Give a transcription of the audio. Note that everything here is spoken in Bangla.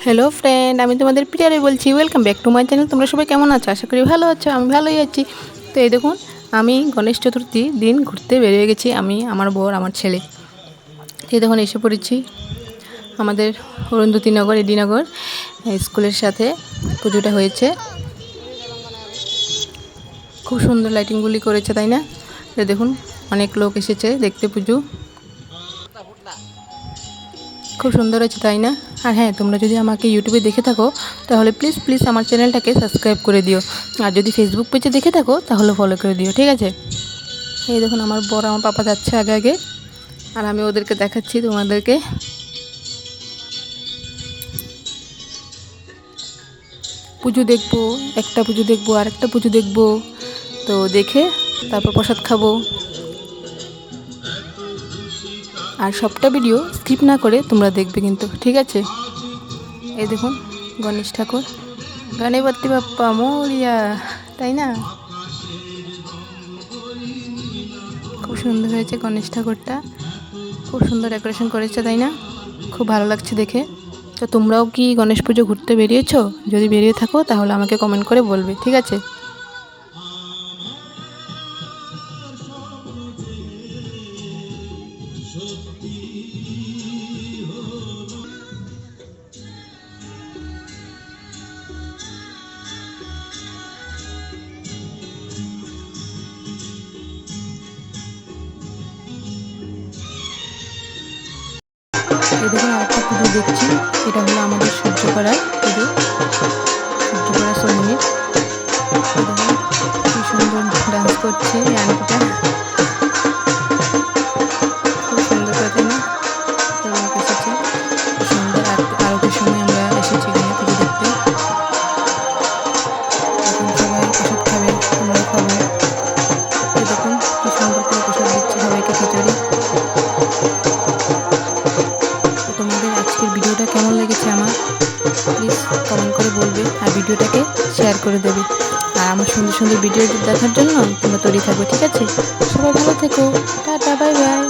হ্যালো ফ্রেন্ড, আমি তোমাদের পিটারে বলছি। Welcome back to my channel. তোমরা সবাই কেমন আছো? আশা করি ভালো আছো। আমি ভালোই আছি। তো এই দেখুন, আমি গণেশ চতুর্থী দিন ঘুরতে বেরিয়ে গেছি, আমি, আমার বর, আমার ছেলে। এই দেখুন এসে পড়েছি আমাদের অরুন্ধতিনগর এডিনগর স্কুলের সাথে পুজোটা হয়েছে। খুব সুন্দর লাইটিংগুলি করেছে, তাই না? দেখুন অনেক লোক এসেছে দেখতে পুজো। খুব সুন্দর হয়েছে, তাই না? আর হ্যাঁ, তোমরা যদি আমাকে ইউটিউবে দেখে থাকো তাহলে প্লিজ প্লিজ আমার চ্যানেলটাকে সাবস্ক্রাইব করে দিও। আর যদি ফেসবুক পেজে দেখে থাকো তাহলে ফলো করে দিও, ঠিক আছে? এই দেখুন আমার বড়, আমার পাপা যাচ্ছে আগে আগে, আর আমি ওদেরকে দেখাচ্ছি তোমাদেরকে। পুজো দেখবো, একটা পুজো দেখবো আর একটা পুজো দেখবো, তো দেখে তারপর প্রসাদ খাবো। আর সবটা ভিডিও স্কিপ না করে তোমরা দেখবে কিন্তু, ঠিক আছে? এই দেখুন গণেশ ঠাকুর, গণপতি বাপ্পা মোরিয়া, তাই না? খুব সুন্দর হয়েছে গণেশ ঠাকুরটা, খুব সুন্দর ডেকোরেশন করেছে, তাই না? খুব ভালো লাগছে দেখে। তো তোমরাও কি গণেশ পুজো ঘুরতে বেরিয়েছো? যদি বেরিয়ে থাকো তাহলে আমাকে কমেন্ট করে বলবে, ঠিক আছে? এই দেখুন আরেকটা পুজো দেখছি, এটা হলো আমাদের সূর্যপাড়ার পুজো, সূর্যপাড়া সময়ের। কি সুন্দর ডান্স করছে এই আন্টিটা, খুব সুন্দর করে, তাই না? তো লোক এসেছে, খুব সুন্দর। আরতির সময় আমরা এসেছি এখানে পুজো দেখতে। এখন সবাই প্রসাদ খাবে, আমরাও খাবো। এই দেখুন কি সুন্দর করে প্রসাদ দিচ্ছে সবাইকে, খিচুড়ি। তো তোমাদের আজকের ভিডিওটা কেমন লেগেছে আমার প্লিজ কমেন্ট করে বলবে, আর ভিডিওটাকে শেয়ার করে দেবে। আর আমার সুন্দর সুন্দর ভিডিও দেখার জন্য তোমরা তৈরি থাকবে, ঠিক আছে? সবাই ভালো থেকো, টাটা, বাই বাই।